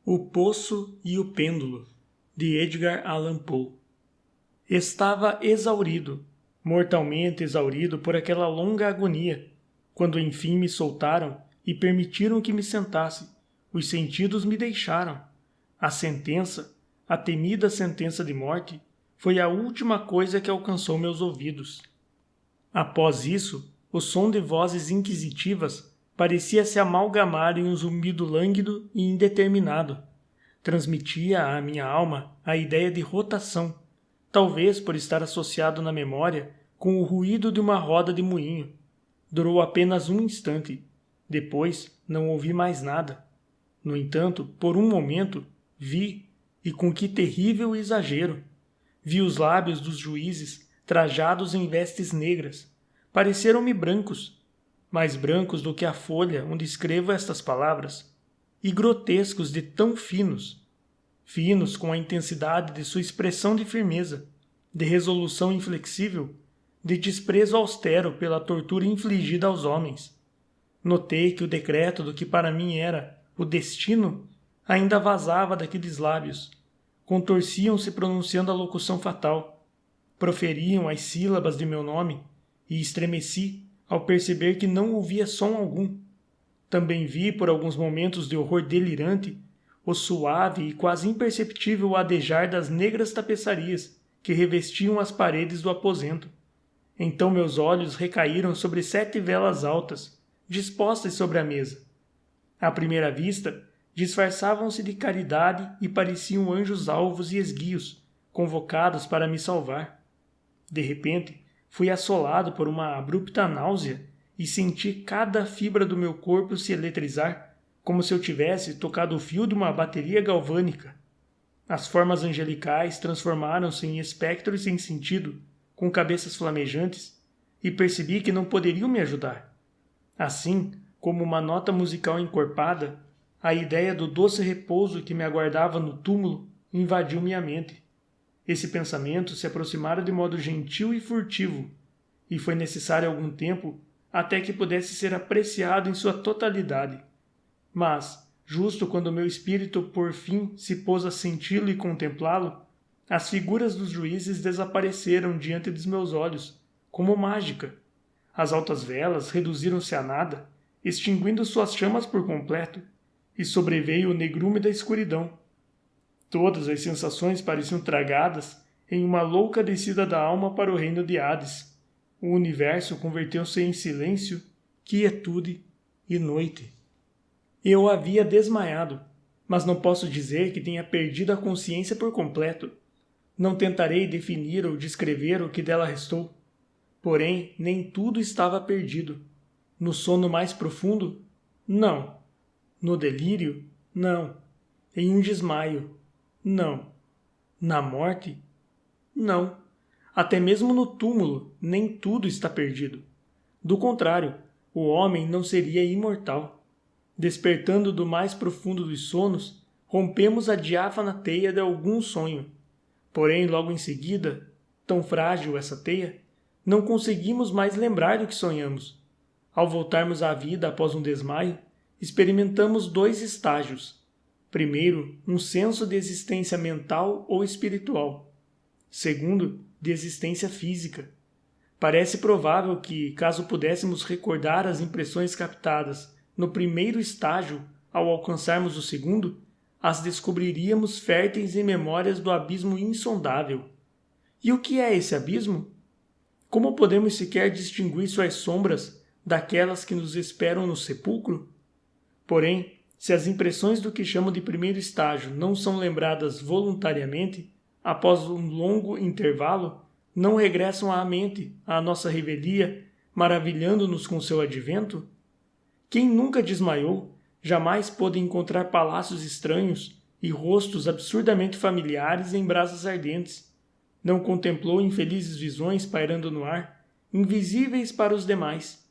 O Poço e o Pêndulo, de Edgar Allan Poe. Estava exaurido, mortalmente exaurido por aquela longa agonia, quando enfim me soltaram e permitiram que me sentasse. Os sentidos me deixaram. A sentença, a temida sentença de morte, foi a última coisa que alcançou meus ouvidos. Após isso, o som de vozes inquisitivas parecia se amalgamar em um zumbido lânguido e indeterminado. Transmitia à minha alma a ideia de rotação, talvez por estar associado na memória com o ruído de uma roda de moinho. Durou apenas um instante. Depois, não ouvi mais nada. No entanto, por um momento, vi, e com que terrível exagero, vi os lábios dos juízes trajados em vestes negras. Pareceram-me brancos, mais brancos do que a folha onde escrevo estas palavras, e grotescos de tão finos, finos com a intensidade de sua expressão de firmeza, de resolução inflexível, de desprezo austero pela tortura infligida aos homens. Notei que o decreto do que para mim era o destino ainda vazava daqueles lábios. Contorciam-se pronunciando a locução fatal. Proferiam as sílabas de meu nome e estremeci ao perceber que não ouvia som algum. Também vi, por alguns momentos de horror delirante, o suave e quase imperceptível adejar das negras tapeçarias que revestiam as paredes do aposento. Então meus olhos recaíram sobre 7 velas altas, dispostas sobre a mesa. À primeira vista, disfarçavam-se de caridade e pareciam anjos alvos e esguios, convocados para me salvar. De repente, fui assolado por uma abrupta náusea e senti cada fibra do meu corpo se eletrizar, como se eu tivesse tocado o fio de uma bateria galvânica. As formas angelicais transformaram-se em espectros sem sentido, com cabeças flamejantes, e percebi que não poderiam me ajudar. Assim, como uma nota musical encorpada, a ideia do doce repouso que me aguardava no túmulo invadiu minha mente. Esse pensamento se aproximara de modo gentil e furtivo, e foi necessário algum tempo até que pudesse ser apreciado em sua totalidade. Mas, justo quando meu espírito por fim se pôs a senti-lo e contemplá-lo, as figuras dos juízes desapareceram diante dos meus olhos, como mágica. As altas velas reduziram-se a nada, extinguindo suas chamas por completo, e sobreveio o negrume da escuridão. Todas as sensações pareciam tragadas em uma louca descida da alma para o reino de Hades. O universo converteu-se em silêncio, quietude e noite. Eu havia desmaiado, mas não posso dizer que tenha perdido a consciência por completo. Não tentarei definir ou descrever o que dela restou. Porém, nem tudo estava perdido. No sono mais profundo? Não. No delírio? Não. Em um desmaio? Não. Na morte? Não. Até mesmo no túmulo, nem tudo está perdido. Do contrário, o homem não seria imortal. Despertando do mais profundo dos sonos, rompemos a diáfana teia de algum sonho. Porém, logo em seguida, tão frágil essa teia, não conseguimos mais lembrar do que sonhamos. Ao voltarmos à vida após um desmaio, experimentamos 2 estágios. Primeiro, um senso de existência mental ou espiritual. Segundo, de existência física. Parece provável que, caso pudéssemos recordar as impressões captadas no primeiro estágio ao alcançarmos o segundo, as descobriríamos férteis em memórias do abismo insondável. E o que é esse abismo? Como podemos sequer distinguir suas sombras daquelas que nos esperam no sepulcro? Porém, se as impressões do que chamo de primeiro estágio não são lembradas voluntariamente, após um longo intervalo, não regressam à mente, à nossa revelia, maravilhando-nos com seu advento? Quem nunca desmaiou, jamais pôde encontrar palácios estranhos e rostos absurdamente familiares em brasas ardentes. Não contemplou infelizes visões pairando no ar, invisíveis para os demais.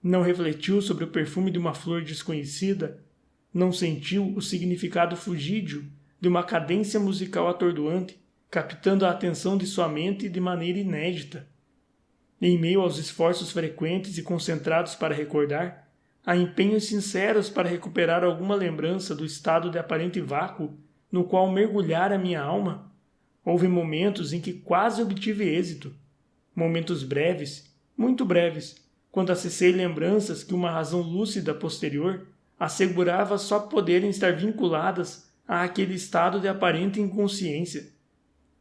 Não refletiu sobre o perfume de uma flor desconhecida. Não sentiu o significado fugídio de uma cadência musical atordoante, captando a atenção de sua mente de maneira inédita. Em meio aos esforços frequentes e concentrados para recordar, a empenhos sinceros para recuperar alguma lembrança do estado de aparente vácuo no qual mergulhara minha alma, houve momentos em que quase obtive êxito. Momentos breves, muito breves, quando acessei lembranças que uma razão lúcida posterior assegurava só poderem estar vinculadas àquele estado de aparente inconsciência.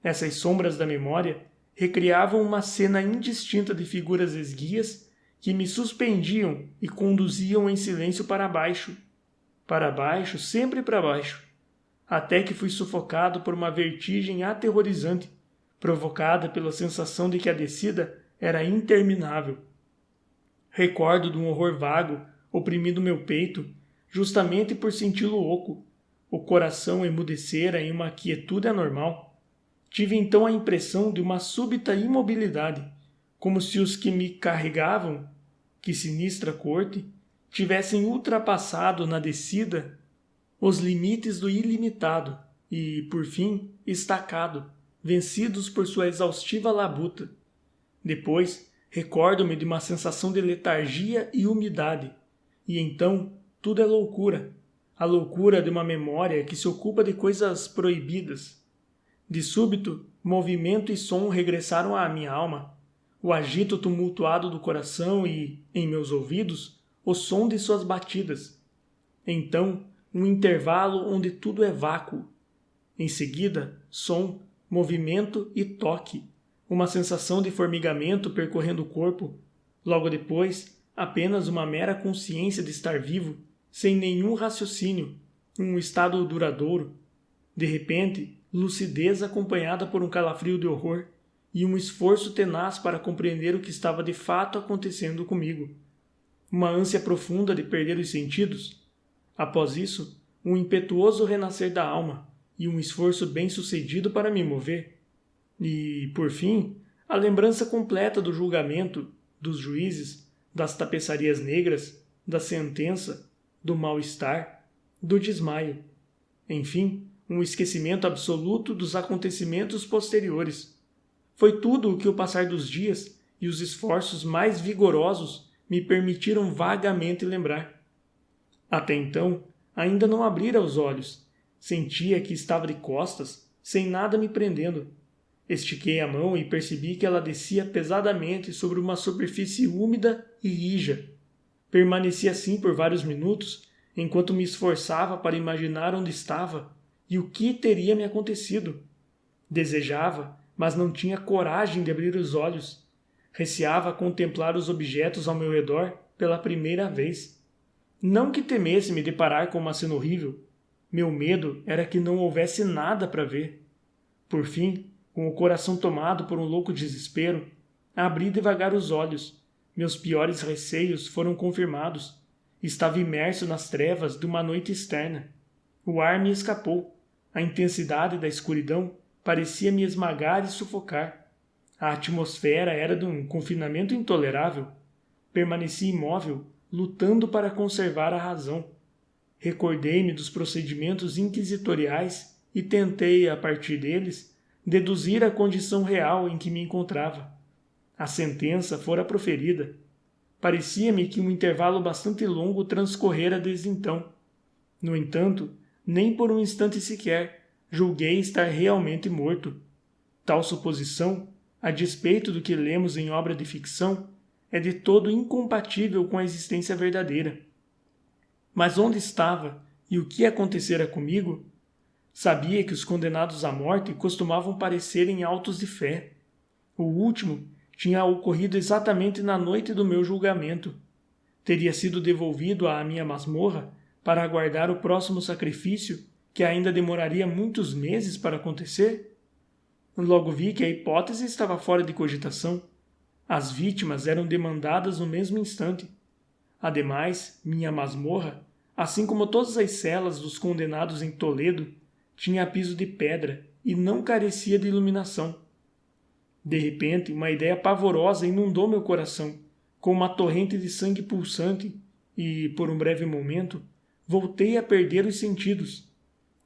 Essas sombras da memória recriavam uma cena indistinta de figuras esguias que me suspendiam e conduziam em silêncio para baixo, sempre para baixo, até que fui sufocado por uma vertigem aterrorizante, provocada pela sensação de que a descida era interminável. Recordo de um horror vago oprimindo meu peito, justamente por senti-lo oco. O coração emudecera em uma quietude anormal. Tive então a impressão de uma súbita imobilidade, como se os que me carregavam, que sinistra corte, tivessem ultrapassado na descida os limites do ilimitado e, por fim, estacado, vencidos por sua exaustiva labuta. Depois, recordo-me de uma sensação de letargia e umidade, e então tudo é loucura, a loucura de uma memória que se ocupa de coisas proibidas. De súbito, movimento e som regressaram à minha alma, o agito tumultuado do coração e, em meus ouvidos, o som de suas batidas. Então, um intervalo onde tudo é vácuo. Em seguida, som, movimento e toque, uma sensação de formigamento percorrendo o corpo. Logo depois, apenas uma mera consciência de estar vivo, sem nenhum raciocínio, um estado duradouro. De repente, lucidez acompanhada por um calafrio de horror e um esforço tenaz para compreender o que estava de fato acontecendo comigo. Uma ânsia profunda de perder os sentidos. Após isso, um impetuoso renascer da alma e um esforço bem-sucedido para me mover. E, por fim, a lembrança completa do julgamento, dos juízes, das tapeçarias negras, da sentença, do mal-estar, do desmaio. Enfim, um esquecimento absoluto dos acontecimentos posteriores. Foi tudo o que o passar dos dias e os esforços mais vigorosos me permitiram vagamente lembrar. Até então, ainda não abrira os olhos. Sentia que estava de costas, sem nada me prendendo. Estiquei a mão e percebi que ela descia pesadamente sobre uma superfície úmida e rija. Permaneci assim por vários minutos, enquanto me esforçava para imaginar onde estava e o que teria me acontecido. Desejava, mas não tinha coragem de abrir os olhos. Receava contemplar os objetos ao meu redor pela primeira vez. Não que temesse me deparar com uma cena horrível. Meu medo era que não houvesse nada para ver. Por fim, com o coração tomado por um louco desespero, abri devagar os olhos. Meus piores receios foram confirmados. Estava imerso nas trevas de uma noite externa. O ar me escapou. A intensidade da escuridão parecia me esmagar e sufocar. A atmosfera era de um confinamento intolerável. Permaneci imóvel, lutando para conservar a razão. Recordei-me dos procedimentos inquisitoriais e tentei, a partir deles, deduzir a condição real em que me encontrava. A sentença fora proferida. Parecia-me que um intervalo bastante longo transcorrera desde então. No entanto, nem por um instante sequer julguei estar realmente morto. Tal suposição, a despeito do que lemos em obra de ficção, é de todo incompatível com a existência verdadeira. Mas onde estava e o que acontecera comigo? Sabia que os condenados à morte costumavam parecer em autos de fé. O último tinha ocorrido exatamente na noite do meu julgamento. Teria sido devolvido à minha masmorra para aguardar o próximo sacrifício, que ainda demoraria muitos meses para acontecer? Logo vi que a hipótese estava fora de cogitação. As vítimas eram demandadas no mesmo instante. Ademais, minha masmorra, assim como todas as celas dos condenados em Toledo, tinha piso de pedra e não carecia de iluminação. De repente, uma ideia pavorosa inundou meu coração, com uma torrente de sangue pulsante, e, por um breve momento, voltei a perder os sentidos.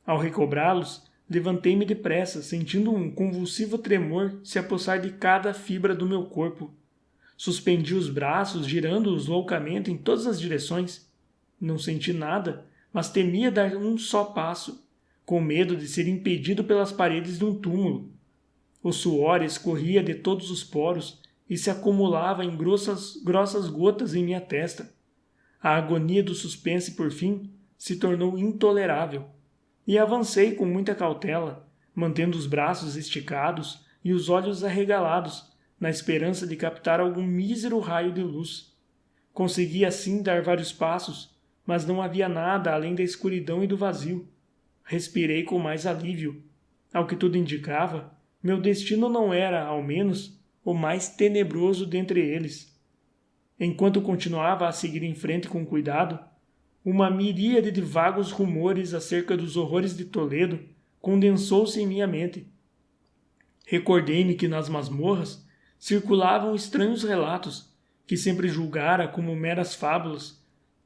Ao recobrá-los, levantei-me depressa, sentindo um convulsivo tremor se apossar de cada fibra do meu corpo. Suspendi os braços, girando-os loucamente em todas as direções. Não senti nada, mas temia dar um só passo, com medo de ser impedido pelas paredes de um túmulo. O suor escorria de todos os poros e se acumulava em grossas gotas em minha testa. A agonia do suspense, por fim, se tornou intolerável, e avancei com muita cautela, mantendo os braços esticados e os olhos arregalados, na esperança de captar algum mísero raio de luz. Consegui assim dar vários passos, mas não havia nada além da escuridão e do vazio. Respirei com mais alívio. Ao que tudo indicava, meu destino não era, ao menos, o mais tenebroso dentre eles. Enquanto continuava a seguir em frente com cuidado, uma miríade de vagos rumores acerca dos horrores de Toledo condensou-se em minha mente. Recordei-me que nas masmorras circulavam estranhos relatos que sempre julgara como meras fábulas,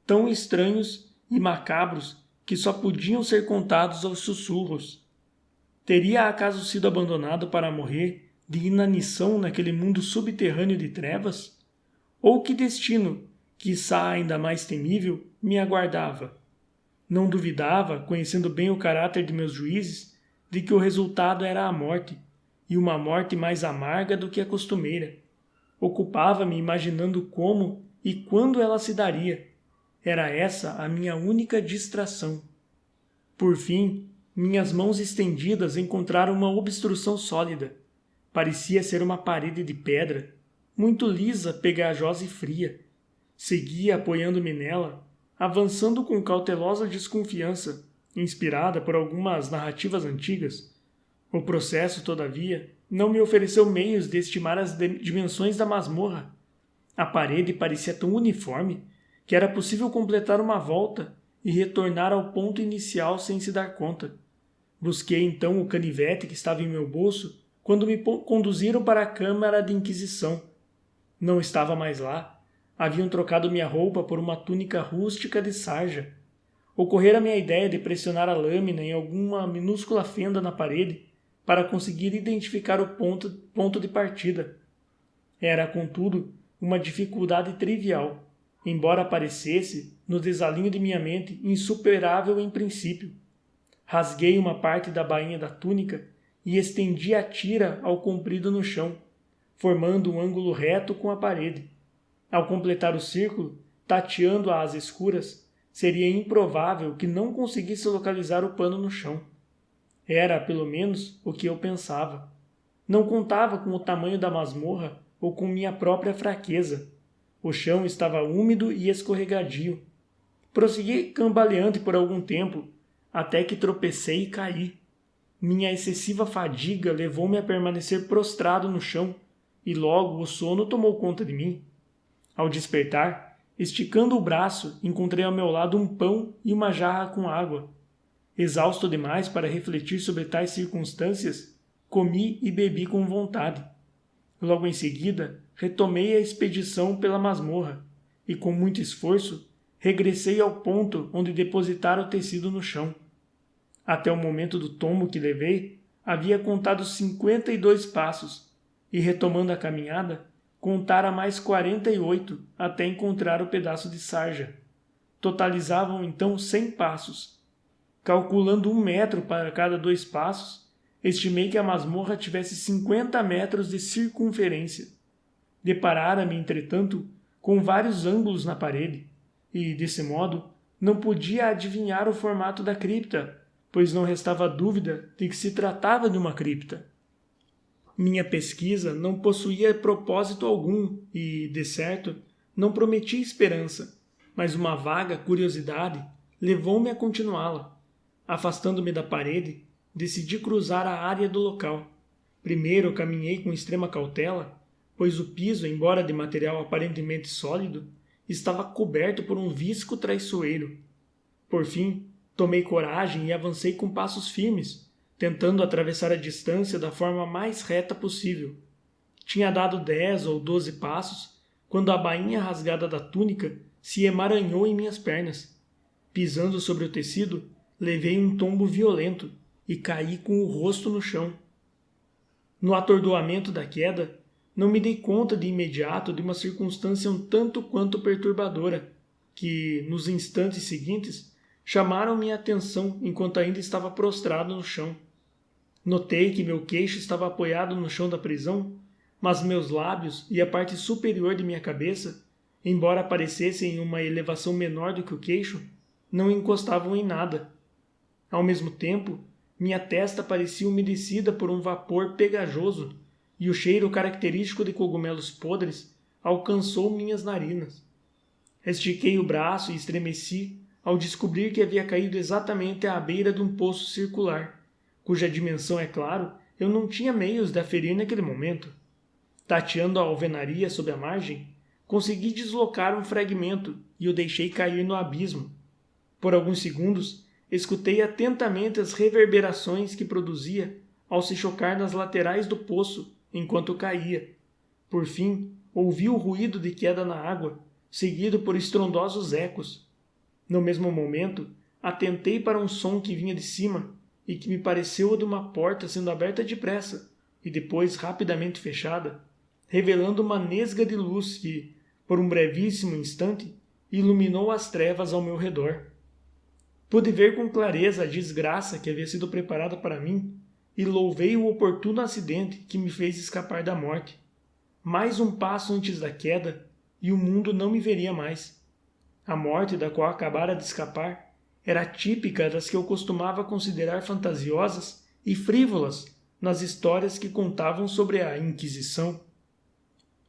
tão estranhos e macabros que só podiam ser contados aos sussurros. Teria acaso sido abandonado para morrer de inanição naquele mundo subterrâneo de trevas? Ou que destino, quiçá ainda mais temível, me aguardava? Não duvidava, conhecendo bem o caráter de meus juízes, de que o resultado era a morte, e uma morte mais amarga do que a costumeira. Ocupava-me imaginando como e quando ela se daria. Era essa a minha única distração. Por fim, minhas mãos estendidas encontraram uma obstrução sólida. Parecia ser uma parede de pedra, muito lisa, pegajosa e fria. Seguia apoiando-me nela, avançando com cautelosa desconfiança, inspirada por algumas narrativas antigas. O processo, todavia, não me ofereceu meios de estimar as dimensões da masmorra. A parede parecia tão uniforme que era possível completar uma volta e retornar ao ponto inicial sem se dar conta. Busquei então o canivete que estava em meu bolso quando me conduziram para a câmara de inquisição. Não estava mais lá. Haviam trocado minha roupa por uma túnica rústica de sarja. Ocorrera-me a ideia de pressionar a lâmina em alguma minúscula fenda na parede para conseguir identificar o ponto de partida. Era, contudo, uma dificuldade trivial, embora parecesse, no desalinho de minha mente, insuperável em princípio. Rasguei uma parte da bainha da túnica e estendi a tira ao comprido no chão, formando um ângulo reto com a parede. Ao completar o círculo, tateando-a às escuras, seria improvável que não conseguisse localizar o pano no chão. Era, pelo menos, o que eu pensava. Não contava com o tamanho da masmorra ou com minha própria fraqueza. O chão estava úmido e escorregadio. Prossegui cambaleante por algum tempo, até que tropecei e caí. Minha excessiva fadiga levou-me a permanecer prostrado no chão, e logo o sono tomou conta de mim. Ao despertar, esticando o braço, encontrei ao meu lado um pão e uma jarra com água. Exausto demais para refletir sobre tais circunstâncias, comi e bebi com vontade. Logo em seguida, retomei a expedição pela masmorra e, com muito esforço, regressei ao ponto onde depositara o tecido no chão. Até o momento do tombo que levei, havia contado 52 passos e, retomando a caminhada, contara mais 48 até encontrar o pedaço de sarja. Totalizavam então 100 passos. Calculando 1 metro para cada 2 passos, estimei que a masmorra tivesse 50 metros de circunferência. Deparara-me, entretanto, com vários ângulos na parede, e, desse modo, não podia adivinhar o formato da cripta, pois não restava dúvida de que se tratava de uma cripta. Minha pesquisa não possuía propósito algum e, de certo, não prometia esperança, mas uma vaga curiosidade levou-me a continuá-la. Afastando-me da parede, decidi cruzar a área do local. Primeiro caminhei com extrema cautela, pois o piso, embora de material aparentemente sólido, estava coberto por um visco traiçoeiro. Por fim, tomei coragem e avancei com passos firmes, tentando atravessar a distância da forma mais reta possível. Tinha dado 10 ou 12 passos, quando a bainha rasgada da túnica se emaranhou em minhas pernas. Pisando sobre o tecido, levei um tombo violento e caí com o rosto no chão. No atordoamento da queda, não me dei conta de imediato de uma circunstância um tanto quanto perturbadora. que, nos instantes seguintes, chamaram minha atenção enquanto ainda estava prostrado no chão. Notei que meu queixo estava apoiado no chão da prisão, mas meus lábios e a parte superior de minha cabeça, embora aparecessem em uma elevação menor do que o queixo, não encostavam em nada. Ao mesmo tempo, minha testa parecia umedecida por um vapor pegajoso e o cheiro característico de cogumelos podres alcançou minhas narinas. Estiquei o braço e estremeci ao descobrir que havia caído exatamente à beira de um poço circular, cuja dimensão, é claro, eu não tinha meios de aferir naquele momento. Tateando a alvenaria sob a margem, consegui deslocar um fragmento e o deixei cair no abismo. Por alguns segundos, escutei atentamente as reverberações que produzia ao se chocar nas laterais do poço enquanto caía. Por fim, ouvi o ruído de queda na água, seguido por estrondosos ecos. No mesmo momento, atentei para um som que vinha de cima e que me pareceu o de uma porta sendo aberta depressa e depois rapidamente fechada, revelando uma nesga de luz que, por um brevíssimo instante, iluminou as trevas ao meu redor. Pude ver com clareza a desgraça que havia sido preparada para mim e louvei o oportuno acidente que me fez escapar da morte. Mais um passo antes da queda e o mundo não me veria mais. A morte da qual acabara de escapar era típica das que eu costumava considerar fantasiosas e frívolas nas histórias que contavam sobre a Inquisição.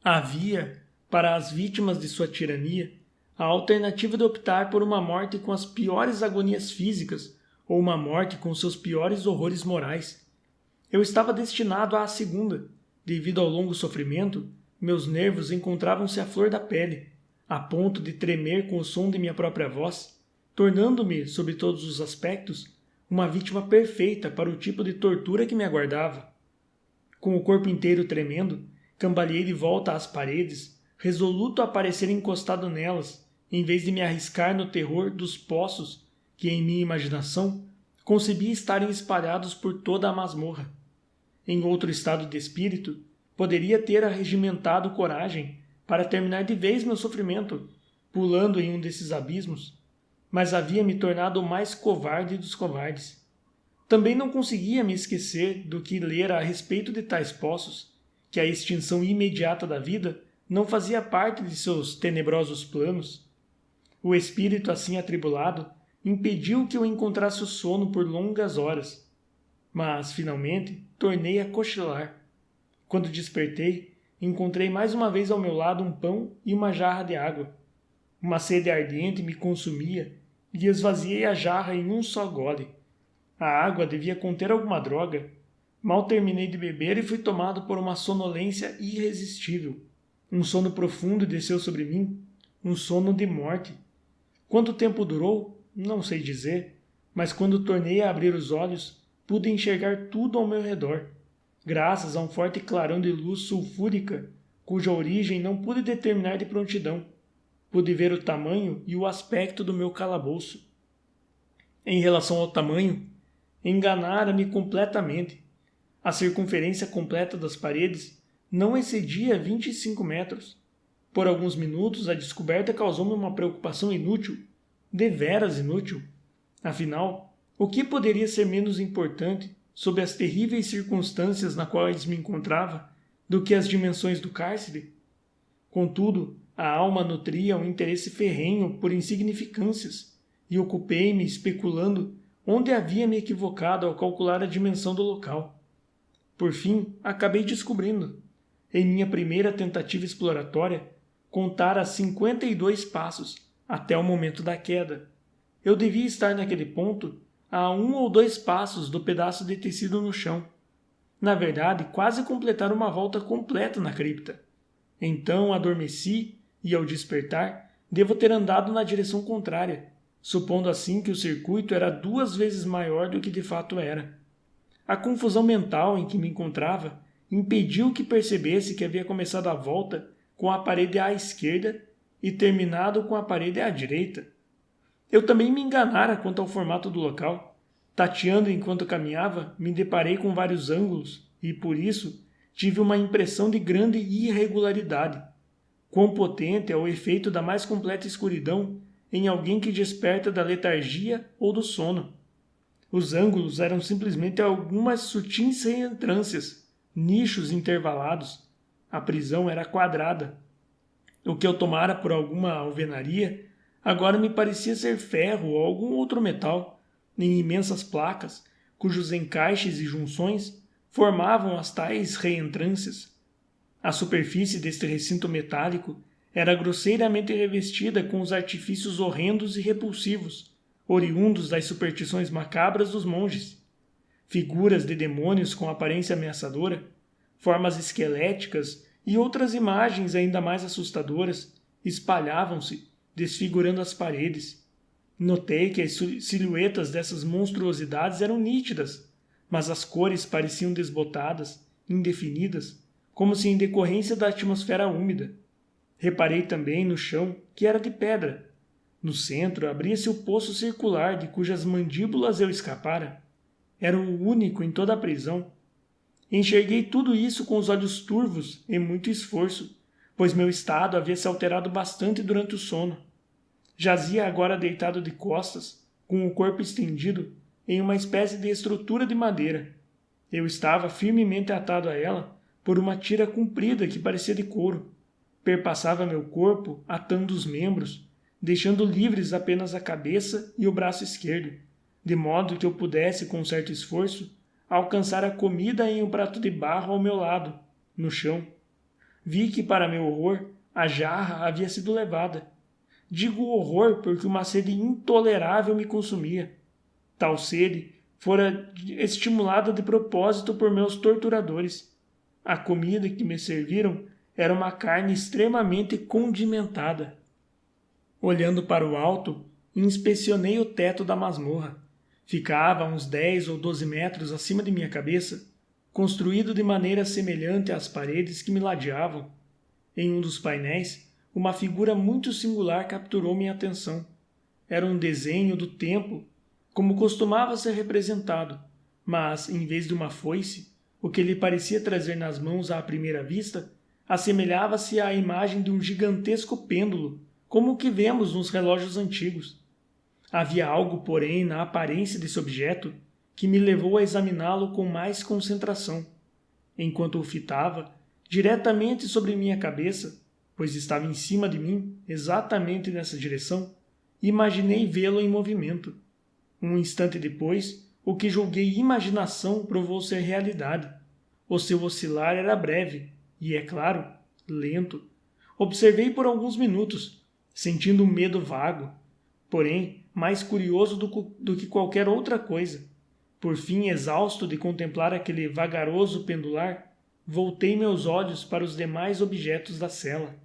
Havia, para as vítimas de sua tirania, a alternativa de optar por uma morte com as piores agonias físicas ou uma morte com seus piores horrores morais. Eu estava destinado à segunda. Devido ao longo sofrimento, meus nervos encontravam-se à flor da pele, a ponto de tremer com o som de minha própria voz, tornando-me, sob todos os aspectos, uma vítima perfeita para o tipo de tortura que me aguardava. Com o corpo inteiro tremendo, cambaleei de volta às paredes, resoluto a parecer encostado nelas, em vez de me arriscar no terror dos poços que, em minha imaginação, concebi estarem espalhados por toda a masmorra. Em outro estado de espírito, poderia ter arregimentado coragem para terminar de vez meu sofrimento, pulando em um desses abismos, mas havia me tornado o mais covarde dos covardes. Também não conseguia me esquecer do que lera a respeito de tais poços, que a extinção imediata da vida não fazia parte de seus tenebrosos planos. O espírito assim atribulado impediu que eu encontrasse o sono por longas horas, mas, finalmente, tornei a cochilar. Quando despertei, encontrei mais uma vez ao meu lado um pão e uma jarra de água. Uma sede ardente me consumia e esvaziei a jarra em um só gole. A água devia conter alguma droga. Mal terminei de beber e fui tomado por uma sonolência irresistível. Um sono profundo desceu sobre mim, um sono de morte. Quanto tempo durou? Não sei dizer, mas quando tornei a abrir os olhos, pude enxergar tudo ao meu redor, graças a um forte clarão de luz sulfúrica, cuja origem não pude determinar de prontidão. Pude ver o tamanho e o aspecto do meu calabouço. Em relação ao tamanho, enganara-me completamente. A circunferência completa das paredes não excedia 25 metros. Por alguns minutos, a descoberta causou-me uma preocupação inútil, deveras inútil. Afinal, o que poderia ser menos importante, sob as terríveis circunstâncias nas quais me encontrava, do que as dimensões do cárcere? Contudo, a alma nutria um interesse ferrenho por insignificâncias, e ocupei-me especulando onde havia me equivocado ao calcular a dimensão do local. Por fim, acabei descobrindo. Em minha primeira tentativa exploratória, contara 52 passos até o momento da queda. Eu devia estar naquele ponto a 1 ou 2 passos do pedaço de tecido no chão. Na verdade, quase completar uma volta completa na cripta. Então adormeci e, ao despertar, devo ter andado na direção contrária, supondo assim que o circuito era 2 vezes maior do que de fato era. A confusão mental em que me encontrava impediu que percebesse que havia começado a volta com a parede à esquerda e terminado com a parede à direita. Eu também me enganara quanto ao formato do local. Tateando enquanto caminhava, me deparei com vários ângulos e, por isso, tive uma impressão de grande irregularidade. Quão potente é o efeito da mais completa escuridão em alguém que desperta da letargia ou do sono. Os ângulos eram simplesmente algumas sutis reentrâncias, nichos intervalados. A prisão era quadrada. O que eu tomara por alguma alvenaria agora me parecia ser ferro ou algum outro metal, em imensas placas, cujos encaixes e junções formavam as tais reentrâncias. A superfície deste recinto metálico era grosseiramente revestida com os artifícios horrendos e repulsivos, oriundos das superstições macabras dos monges. Figuras de demônios com aparência ameaçadora, formas esqueléticas e outras imagens ainda mais assustadoras espalhavam-se, desfigurando as paredes. Notei que as silhuetas dessas monstruosidades eram nítidas, mas as cores pareciam desbotadas, indefinidas, como se em decorrência da atmosfera úmida. Reparei também no chão, que era de pedra. No centro abria-se o poço circular de cujas mandíbulas eu escapara. Era o único em toda a prisão. Enxerguei tudo isso com os olhos turvos e muito esforço, pois meu estado havia se alterado bastante durante o sono. Jazia agora deitado de costas, com o corpo estendido, em uma espécie de estrutura de madeira. Eu estava firmemente atado a ela por uma tira comprida que parecia de couro. Perpassava meu corpo, atando os membros, deixando livres apenas a cabeça e o braço esquerdo, de modo que eu pudesse, com certo esforço, alcançar a comida em um prato de barro ao meu lado, no chão. Vi que, para meu horror, a jarra havia sido levada. Digo horror porque uma sede intolerável me consumia. Tal sede fora estimulada de propósito por meus torturadores. A comida que me serviram era uma carne extremamente condimentada. Olhando para o alto, inspecionei o teto da masmorra. Ficava a uns 10 ou 12 metros acima de minha cabeça, construído de maneira semelhante às paredes que me ladeavam. Em um dos painéis, uma figura muito singular capturou minha atenção. Era um desenho do templo, como costumava ser representado, mas, em vez de uma foice, o que lhe parecia trazer nas mãos à primeira vista, assemelhava-se à imagem de um gigantesco pêndulo, como o que vemos nos relógios antigos. Havia algo, porém, na aparência desse objeto que me levou a examiná-lo com mais concentração. Enquanto o fitava, diretamente sobre minha cabeça, pois estava em cima de mim, exatamente nessa direção, imaginei vê-lo em movimento. Um instante depois, o que julguei imaginação provou ser realidade. O seu oscilar era breve e, é claro, lento. Observei por alguns minutos, sentindo um medo vago, porém mais curioso do que qualquer outra coisa. Por fim, exausto de contemplar aquele vagaroso pendular, voltei meus olhos para os demais objetos da cela.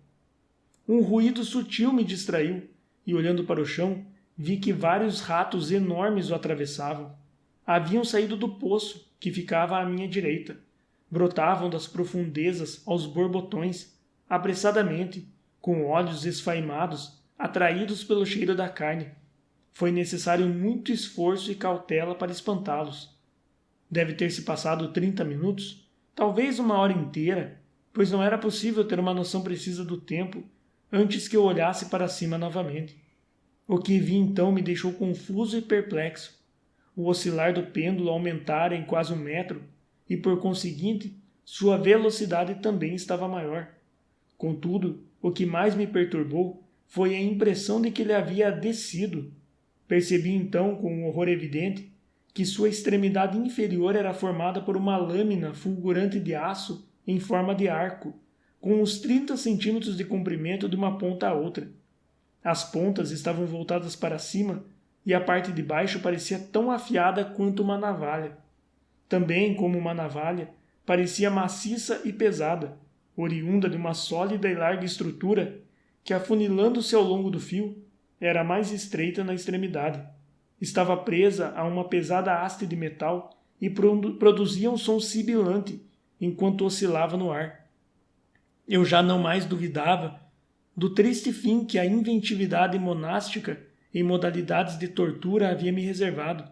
Um ruído sutil me distraiu, e olhando para o chão, vi que vários ratos enormes o atravessavam. Haviam saído do poço, que ficava à minha direita. Brotavam das profundezas aos borbotões, apressadamente, com olhos esfaimados, atraídos pelo cheiro da carne. Foi necessário muito esforço e cautela para espantá-los. Deve ter se passado 30 minutos, talvez uma hora inteira, pois não era possível ter uma noção precisa do tempo antes que eu olhasse para cima novamente. O que vi então me deixou confuso e perplexo. O oscilar do pêndulo aumentara em quase 1 metro e, por conseguinte, sua velocidade também estava maior. Contudo, o que mais me perturbou foi a impressão de que ele havia descido. Percebi então, com um horror evidente, que sua extremidade inferior era formada por uma lâmina fulgurante de aço em forma de arco, com uns 30 centímetros de comprimento de uma ponta a outra. As pontas estavam voltadas para cima e a parte de baixo parecia tão afiada quanto uma navalha. Também, como uma navalha, parecia maciça e pesada, oriunda de uma sólida e larga estrutura que, afunilando-se ao longo do fio, era mais estreita na extremidade. Estava presa a uma pesada haste de metal e produzia um som sibilante enquanto oscilava no ar. Eu já não mais duvidava do triste fim que a inventividade monástica em modalidades de tortura havia me reservado.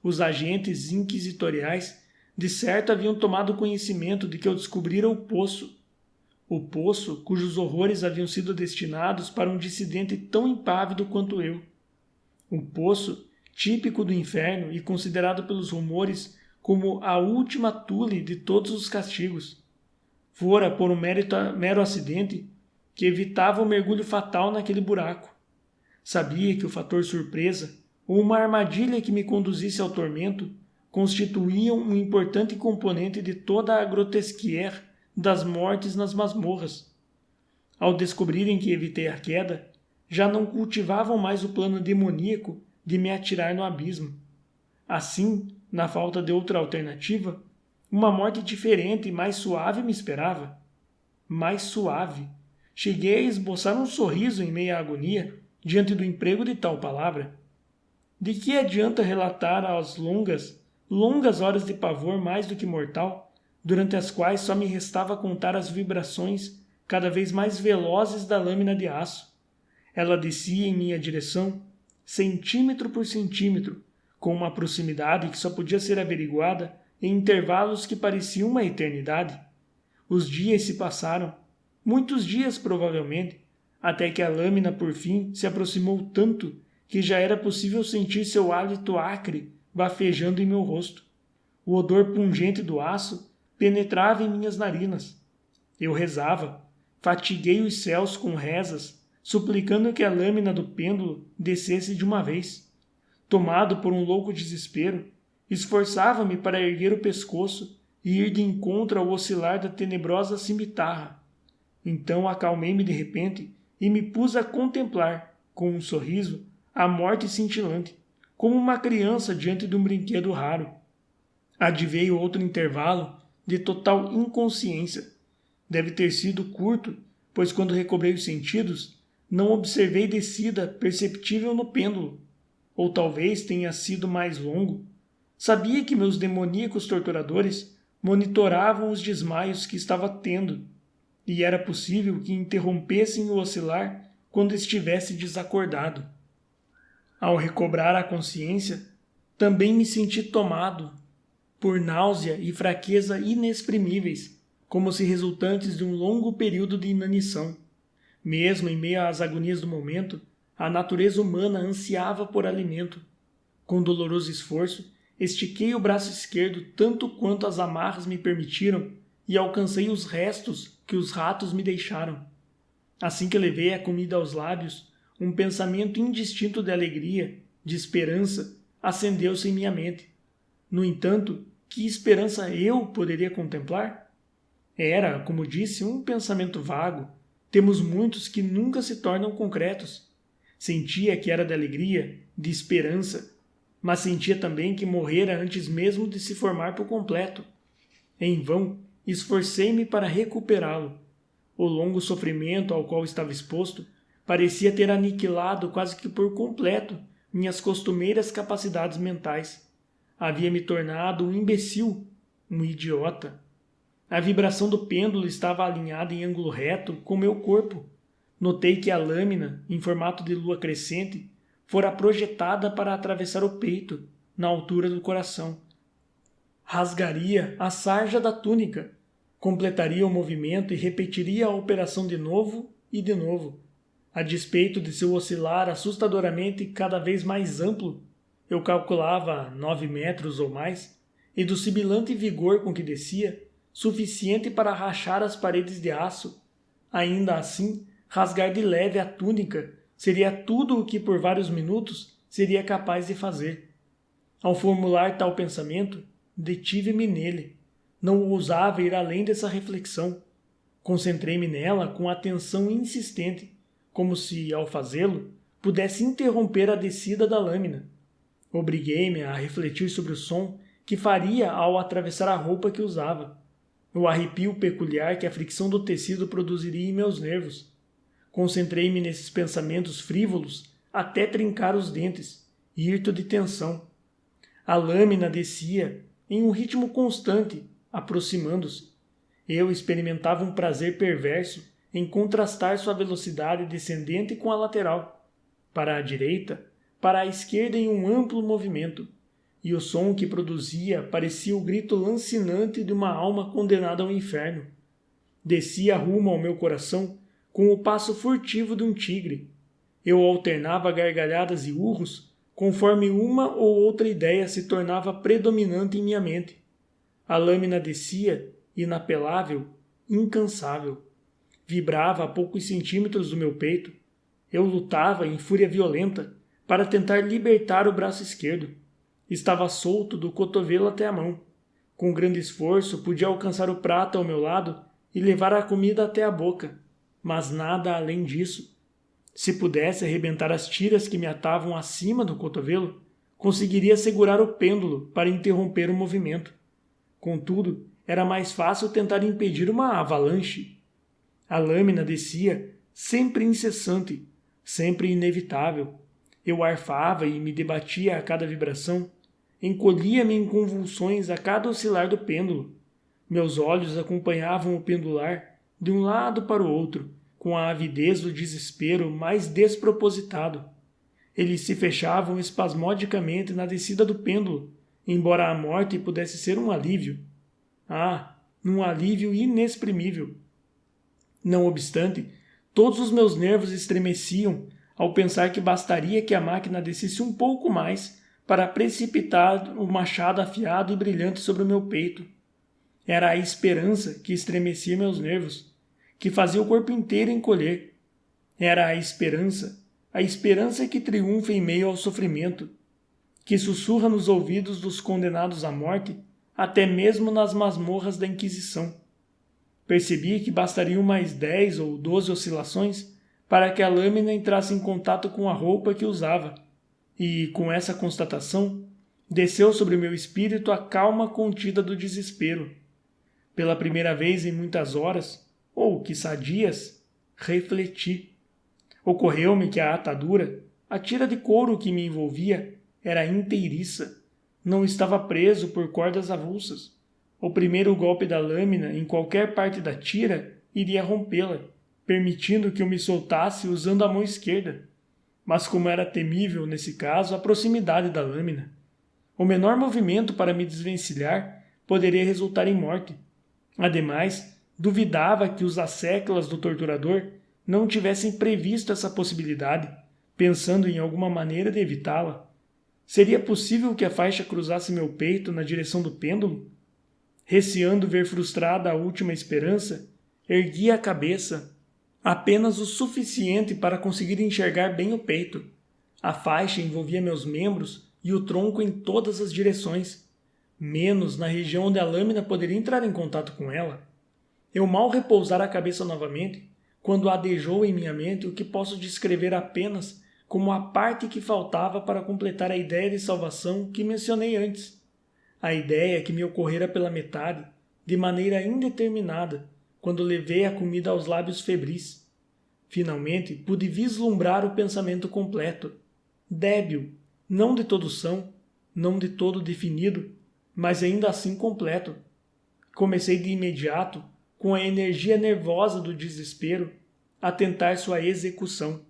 Os agentes inquisitoriais de certo haviam tomado conhecimento de que eu descobrira o poço. o poço cujos horrores haviam sido destinados para um dissidente tão impávido quanto eu. O poço, típico do inferno e considerado pelos rumores como a última tule de todos os castigos. Fora por um mero acidente que evitava o mergulho fatal naquele buraco. Sabia que o fator surpresa, ou uma armadilha que me conduzisse ao tormento, constituíam um importante componente de toda a grotesquière das mortes nas masmorras. Ao descobrirem que evitei a queda, já não cultivavam mais o plano demoníaco de me atirar no abismo. Assim, na falta de outra alternativa, uma morte diferente e mais suave me esperava. Mais suave. Cheguei a esboçar um sorriso em meia agonia diante do emprego de tal palavra. De que adianta relatar as longas horas de pavor mais do que mortal, durante as quais só me restava contar as vibrações cada vez mais velozes da lâmina de aço. Ela descia em minha direção, centímetro por centímetro, com uma proximidade que só podia ser averiguada em intervalos que pareciam uma eternidade. Os dias se passaram, muitos dias provavelmente, até que a lâmina por fim se aproximou tanto que já era possível sentir seu hálito acre bafejando em meu rosto. O odor pungente do aço penetrava em minhas narinas. Eu rezava, fatiguei os céus com rezas, suplicando que a lâmina do pêndulo descesse de uma vez. Tomado por um louco desespero, esforçava-me para erguer o pescoço e ir de encontro ao oscilar da tenebrosa cimitarra. Então acalmei-me de repente e me pus a contemplar, com um sorriso, a morte cintilante, como uma criança diante de um brinquedo raro. Adveio outro intervalo de total inconsciência. Deve ter sido curto, pois quando recobrei os sentidos, não observei descida perceptível no pêndulo. Ou talvez tenha sido mais longo. Sabia que meus demoníacos torturadores monitoravam os desmaios que estava tendo, e era possível que interrompessem o oscilar quando estivesse desacordado. Ao recobrar a consciência, também me senti tomado por náusea e fraqueza inexprimíveis, como se resultantes de um longo período de inanição. Mesmo em meio às agonias do momento, a natureza humana ansiava por alimento. Com doloroso esforço, estiquei o braço esquerdo tanto quanto as amarras me permitiram e alcancei os restos que os ratos me deixaram. Assim que levei a comida aos lábios, um pensamento indistinto de alegria, de esperança, acendeu-se em minha mente. No entanto, que esperança eu poderia contemplar? Era, como disse, um pensamento vago. Temos muitos que nunca se tornam concretos. Sentia que era de alegria, de esperança, mas sentia também que morrera antes mesmo de se formar por completo. Em vão, esforcei-me para recuperá-lo. O longo sofrimento ao qual estava exposto parecia ter aniquilado quase que por completo minhas costumeiras capacidades mentais. Havia me tornado um imbecil, um idiota. A vibração do pêndulo estava alinhada em ângulo reto com meu corpo. Notei que a lâmina, em formato de lua crescente, fora projetada para atravessar o peito, na altura do coração. Rasgaria a sarja da túnica, completaria o movimento e repetiria a operação de novo e de novo. A despeito de seu oscilar assustadoramente cada vez mais amplo, eu calculava 9 metros ou mais, e do sibilante vigor com que descia, suficiente para rachar as paredes de aço. Ainda assim, rasgar de leve a túnica seria tudo o que por vários minutos seria capaz de fazer. Ao formular tal pensamento, detive-me nele. Não ousava ir além dessa reflexão. Concentrei-me nela com atenção insistente, como se, ao fazê-lo, pudesse interromper a descida da lâmina. Obriguei-me a refletir sobre o som que faria ao atravessar a roupa que usava, o arrepio peculiar que a fricção do tecido produziria em meus nervos. Concentrei-me nesses pensamentos frívolos até trincar os dentes, hirto de tensão. A lâmina descia em um ritmo constante, aproximando-se. Eu experimentava um prazer perverso em contrastar sua velocidade descendente com a lateral, para a direita, para a esquerda em um amplo movimento, e o som que produzia parecia o grito lancinante de uma alma condenada ao inferno. Descia rumo ao meu coração com o passo furtivo de um tigre. Eu alternava gargalhadas e urros conforme uma ou outra ideia se tornava predominante em minha mente. A lâmina descia, inapelável, incansável. Vibrava a poucos centímetros do meu peito. Eu lutava em fúria violenta para tentar libertar o braço esquerdo. Estava solto do cotovelo até a mão. Com grande esforço, podia alcançar o prato ao meu lado e levar a comida até a boca, mas nada além disso. Se pudesse arrebentar as tiras que me atavam acima do cotovelo, conseguiria segurar o pêndulo para interromper o movimento. Contudo, era mais fácil tentar impedir uma avalanche. A lâmina descia, sempre incessante, sempre inevitável. Eu arfava e me debatia a cada vibração. Encolhia-me em convulsões a cada oscilar do pêndulo. Meus olhos acompanhavam o pendular de um lado para o outro, com a avidez do desespero mais despropositado. Eles se fechavam espasmodicamente na descida do pêndulo, embora a morte pudesse ser um alívio. Um alívio inexprimível. Não obstante, todos os meus nervos estremeciam ao pensar que bastaria que a máquina descesse um pouco mais para precipitar o machado afiado e brilhante sobre o meu peito. Era a esperança que estremecia meus nervos, que fazia o corpo inteiro encolher. Era a esperança que triunfa em meio ao sofrimento, que sussurra nos ouvidos dos condenados à morte, até mesmo nas masmorras da Inquisição. Percebi que bastariam mais 10 ou 12 oscilações para que a lâmina entrasse em contato com a roupa que usava, e, com essa constatação, desceu sobre meu espírito a calma contida do desespero. Pela primeira vez em muitas horas, ou quiçá dias, refleti. Ocorreu-me que a atadura, a tira de couro que me envolvia, era inteiriça. Não estava preso por cordas avulsas. O primeiro golpe da lâmina em qualquer parte da tira iria rompê-la, permitindo que eu me soltasse usando a mão esquerda. Mas como era temível, nesse caso, a proximidade da lâmina. O menor movimento para me desvencilhar poderia resultar em morte. Ademais, duvidava que os asséculas do torturador não tivessem previsto essa possibilidade, pensando em alguma maneira de evitá-la. Seria possível que a faixa cruzasse meu peito na direção do pêndulo? Receando ver frustrada a última esperança, ergui a cabeça, apenas o suficiente para conseguir enxergar bem o peito. A faixa envolvia meus membros e o tronco em todas as direções, menos na região onde a lâmina poderia entrar em contato com ela. Eu mal repousara a cabeça novamente, quando adejou em minha mente o que posso descrever apenas como a parte que faltava para completar a ideia de salvação que mencionei antes. A ideia que me ocorrera pela metade, de maneira indeterminada, quando levei a comida aos lábios febris. Finalmente pude vislumbrar o pensamento completo, débil, não de todo são, não de todo definido, mas ainda assim completo. Comecei de imediato, com a energia nervosa do desespero, a tentar sua execução.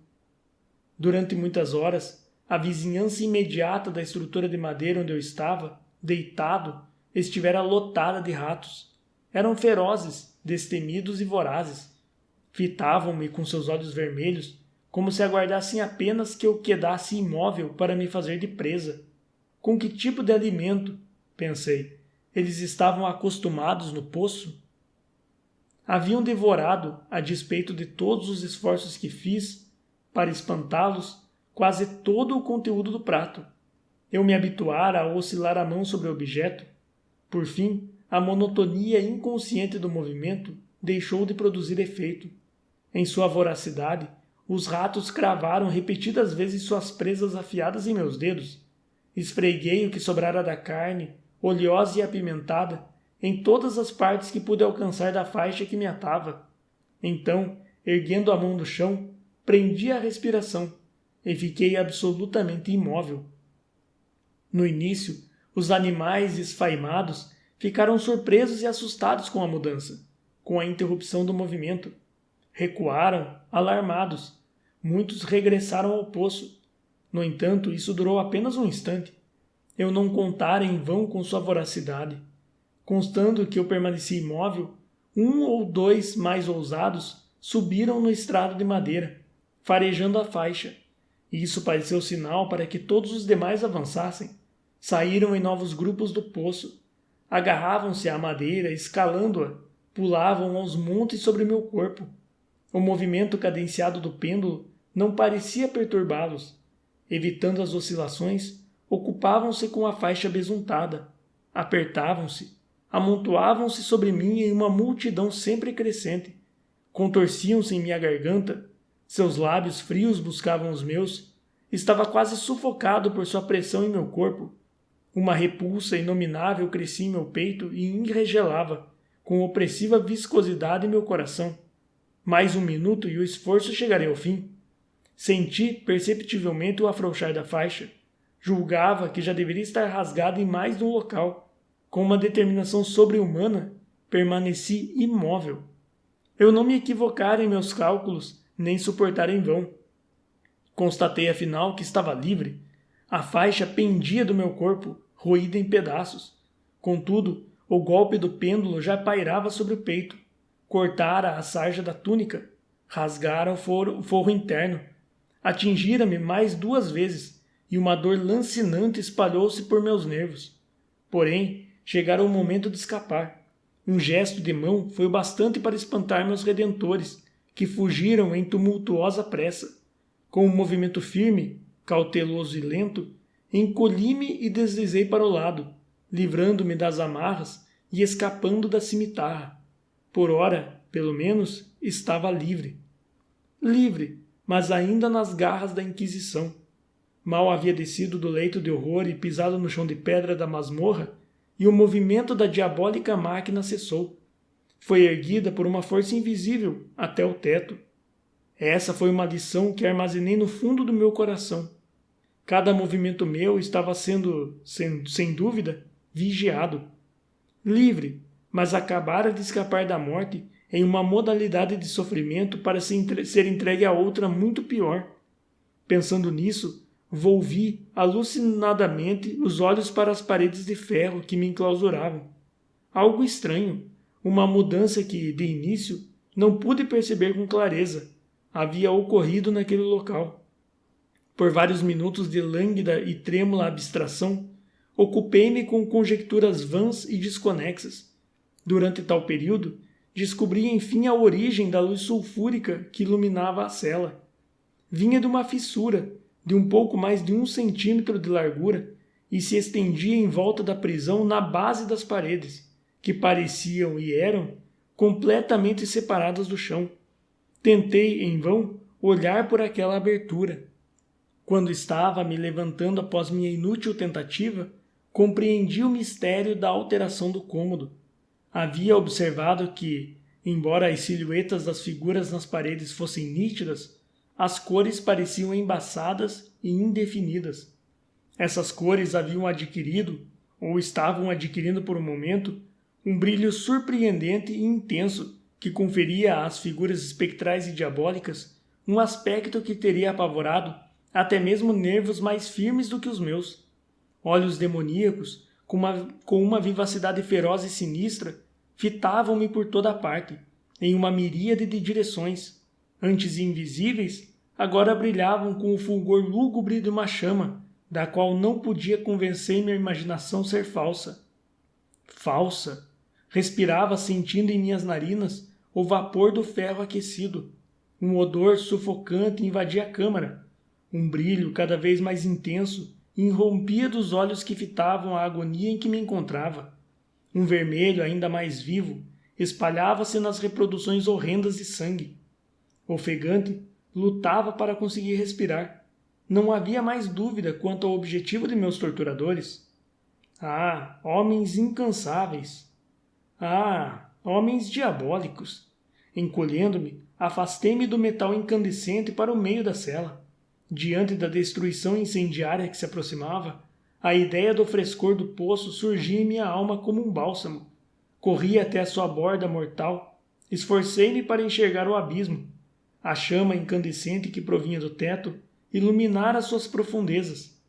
Durante muitas horas, a vizinhança imediata da estrutura de madeira onde eu estava, deitado, estivera lotada de ratos. Eram ferozes, destemidos e vorazes. Fitavam-me com seus olhos vermelhos, como se aguardassem apenas que eu quedasse imóvel para me fazer de presa. Com que tipo de alimento, pensei, eles estavam acostumados no poço? Haviam devorado, a despeito de todos os esforços que fiz para espantá-los, quase todo o conteúdo do prato. Eu me habituara a oscilar a mão sobre o objeto. Por fim, a monotonia inconsciente do movimento deixou de produzir efeito. Em sua voracidade, os ratos cravaram repetidas vezes suas presas afiadas em meus dedos. Esfreguei o que sobrara da carne, oleosa e apimentada, em todas as partes que pude alcançar da faixa que me atava. Então, erguendo a mão do chão, prendi a respiração e fiquei absolutamente imóvel. No início, os animais esfaimados ficaram surpresos e assustados com a mudança, com a interrupção do movimento. Recuaram, alarmados. Muitos regressaram ao poço. No entanto, isso durou apenas um instante. Eu não contara em vão com sua voracidade. Constando que eu permaneci imóvel, Um ou dois mais ousados subiram no estrado de madeira, farejando a faixa, e isso pareceu sinal para que todos os demais avançassem. Saíram em novos grupos do poço, agarravam-se à madeira, escalando-a, pulavam aos montes sobre meu corpo. O movimento cadenciado do pêndulo não parecia perturbá-los. Evitando as oscilações, ocupavam-se com a faixa besuntada, apertavam-se, amontoavam-se sobre mim em uma multidão sempre crescente, contorciam-se em minha garganta, seus lábios frios buscavam os meus, estava quase sufocado por sua pressão em meu corpo. Uma repulsa inominável crescia em meu peito e enregelava, com opressiva viscosidade meu coração. Mais um minuto e o esforço chegaria ao fim. Senti perceptivelmente o afrouxar da faixa. Julgava que já deveria estar rasgada em mais de um local. Com uma determinação sobre-humana, permaneci imóvel. Eu não me equivocara em meus cálculos, nem suportara em vão. Constatei afinal que estava livre. A faixa pendia do meu corpo, roída em pedaços. Contudo, o golpe do pêndulo já pairava sobre o peito. Cortara a sarja da túnica, rasgara o forro interno. Atingira-me mais 2 vezes, e uma dor lancinante espalhou-se por meus nervos. Porém, chegara o momento de escapar. Um gesto de mão foi o bastante para espantar meus redentores, que fugiram em tumultuosa pressa. Com um movimento firme, cauteloso e lento, encolhi-me e deslizei para o lado, livrando-me das amarras e escapando da cimitarra. Por ora, pelo menos, estava livre. Livre, mas ainda nas garras da Inquisição. Mal havia descido do leito de horror e pisado no chão de pedra da masmorra, e o movimento da diabólica máquina cessou. Foi erguida por uma força invisível até o teto. Essa foi uma lição que armazenei no fundo do meu coração. Cada movimento meu estava sendo, sem dúvida, vigiado. Livre, mas acabara de escapar da morte em uma modalidade de sofrimento para ser entregue a outra muito pior. Pensando nisso, volvi alucinadamente os olhos para as paredes de ferro que me enclausuravam. Algo estranho, uma mudança que, de início, não pude perceber com clareza, havia ocorrido naquele local. Por vários minutos de lânguida e trêmula abstração, ocupei-me com conjecturas vãs e desconexas. Durante tal período, descobri enfim a origem da luz sulfúrica que iluminava a cela. Vinha de uma fissura, de um pouco mais de 1 centímetro de largura, e se estendia em volta da prisão na base das paredes, que pareciam e eram completamente separadas do chão. Tentei, em vão, olhar por aquela abertura. Quando estava me levantando após minha inútil tentativa, compreendi o mistério da alteração do cômodo. Havia observado que, embora as silhuetas das figuras nas paredes fossem nítidas, as cores pareciam embaçadas e indefinidas. Essas cores haviam adquirido, ou estavam adquirindo por um momento, um brilho surpreendente e intenso que conferia às figuras espectrais e diabólicas um aspecto que teria apavorado até mesmo nervos mais firmes do que os meus. Olhos demoníacos, com uma vivacidade feroz e sinistra, fitavam-me por toda a parte, em uma miríade de direções. Antes invisíveis, agora brilhavam com o fulgor lúgubre de uma chama, da qual não podia convencer minha imaginação ser falsa. Falsa! Respirava sentindo em minhas narinas o vapor do ferro aquecido. Um odor sufocante invadia a câmara. Um brilho cada vez mais intenso irrompia dos olhos que fitavam a agonia em que me encontrava. Um vermelho ainda mais vivo espalhava-se nas reproduções horrendas de sangue. Ofegante, lutava para conseguir respirar. Não havia mais dúvida quanto ao objetivo de meus torturadores. Ah, homens incansáveis! Ah, homens diabólicos! Encolhendo-me, afastei-me do metal incandescente para o meio da cela. Diante da destruição incendiária que se aproximava, a ideia do frescor do poço surgia em minha alma como um bálsamo. Corri até a sua borda mortal, esforcei-me para enxergar o abismo. A chama incandescente que provinha do teto iluminara suas profundezas.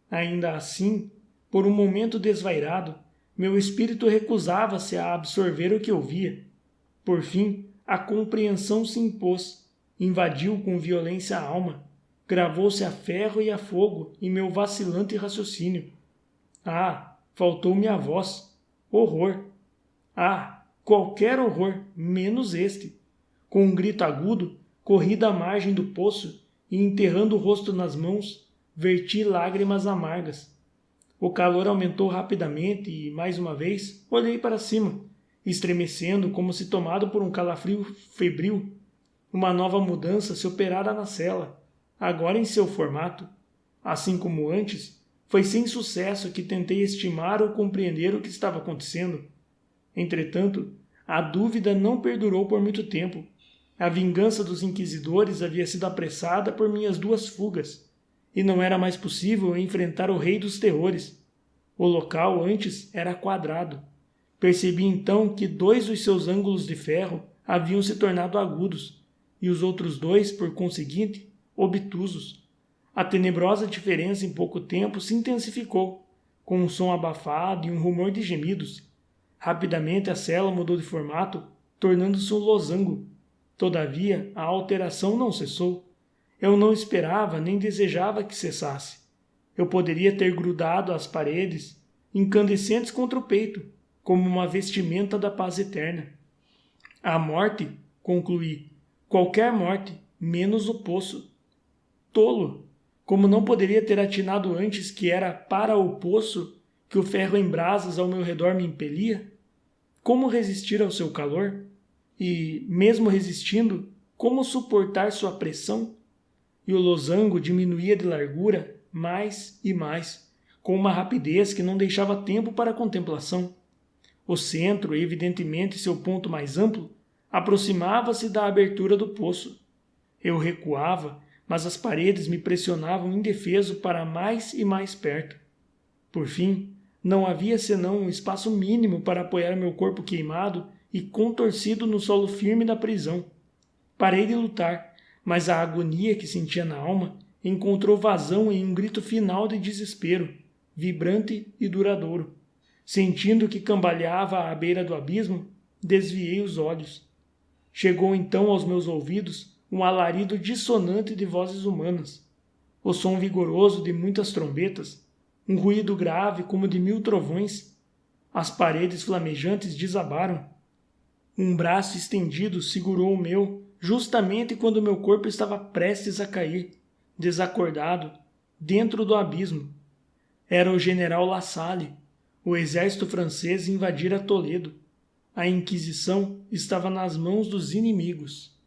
Ainda assim, por um momento desvairado, meu espírito recusava-se a absorver o que eu via. Por fim, a compreensão se impôs, invadiu com violência a alma, gravou-se a ferro e a fogo em meu vacilante raciocínio. Ah, faltou-me a voz. Horror! Ah, qualquer horror, menos este. Com um grito agudo, corri da margem do poço e, enterrando o rosto nas mãos, verti lágrimas amargas. O calor aumentou rapidamente e, mais uma vez, olhei para cima, estremecendo como se tomado por um calafrio febril. Uma nova mudança se operara na cela, agora em seu formato. Assim como antes, foi sem sucesso que tentei estimar ou compreender o que estava acontecendo. Entretanto, a dúvida não perdurou por muito tempo. A vingança dos inquisidores havia sido apressada por minhas 2 fugas, e não era mais possível enfrentar o rei dos terrores. O local antes era quadrado. Percebi então que 2 dos seus ângulos de ferro haviam se tornado agudos, e os outros 2, por conseguinte, obtusos. A tenebrosa diferença em pouco tempo se intensificou, com um som abafado e um rumor de gemidos. Rapidamente a cela mudou de formato, tornando-se um losango. Todavia, a alteração não cessou. Eu não esperava nem desejava que cessasse. Eu poderia ter grudado às paredes, incandescentes contra o peito, como uma vestimenta da paz eterna. A morte, concluí, qualquer morte, menos o poço. Tolo! Como não poderia ter atinado antes que era para o poço que o ferro em brasas ao meu redor me impelia? Como resistir ao seu calor? E, mesmo resistindo, como suportar sua pressão? E o losango diminuía de largura mais e mais, com uma rapidez que não deixava tempo para a contemplação. O centro, evidentemente seu ponto mais amplo, aproximava-se da abertura do poço. Eu recuava, mas as paredes me pressionavam indefeso para mais e mais perto. Por fim, não havia senão um espaço mínimo para apoiar meu corpo queimado e contorcido no solo firme da prisão. Parei de lutar, mas a agonia que sentia na alma encontrou vazão em um grito final de desespero, vibrante e duradouro. Sentindo que cambaleava à beira do abismo, desviei os olhos. Chegou então aos meus ouvidos um alarido dissonante de vozes humanas, o som vigoroso de muitas trombetas, um ruído grave como de 1000 trovões. As paredes flamejantes desabaram. Um braço estendido segurou o meu, justamente quando meu corpo estava prestes a cair, desacordado, dentro do abismo. Era o general La Salle. O exército francês invadira Toledo. A Inquisição estava nas mãos dos inimigos.